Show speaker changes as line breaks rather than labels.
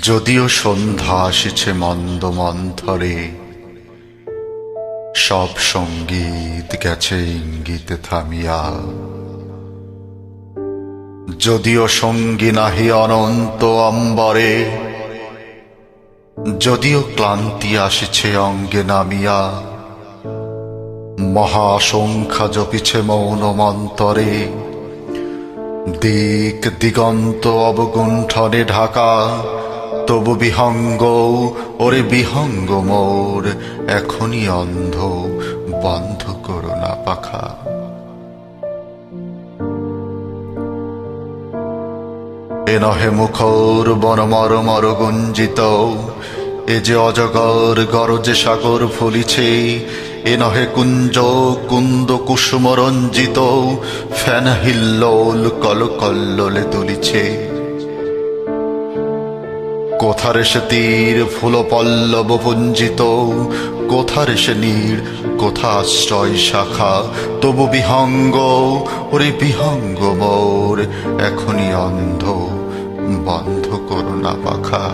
যদিও সন্ধ্যা আসিছে মন্দ মন্থরে, সব সঙ্গীত গেছে ইঙ্গিতে থামিয়া। যদিও সঙ্গী নাহি অনন্ত অম্বরে, যদিও ক্লান্তি আসিছে অঙ্গে নামিয়া। মহাসংখ্যা জপিছে মৌন মন্তরে, দিক দিগন্ত অবগুণ্ঠনে ঢাকা। তবু বিহঙ্গ, ওরে বিহঙ্গ মোর, এখনই অন্ধ, বন্ধ করো না পাখা। এ নহে মুখর বনমর মর গুঞ্জিত, এ যে অজগর গরজে সাগর ফলিছে। এ নহে কুঞ্জ কুন্দ কুসুম রঞ্জিত, ফেন হিল্লোল কলকল্লোলে দুলিছে। কোথারে সে তীর ফুল পল্লব পুঞ্জিত, কোথারে সে নীড়, কোথা আশ্রয় শাখা। তবু বিহঙ্গ, ওরে বিহঙ্গ মোর, এখনই অন্ধ, বন্ধ করো না পাখা।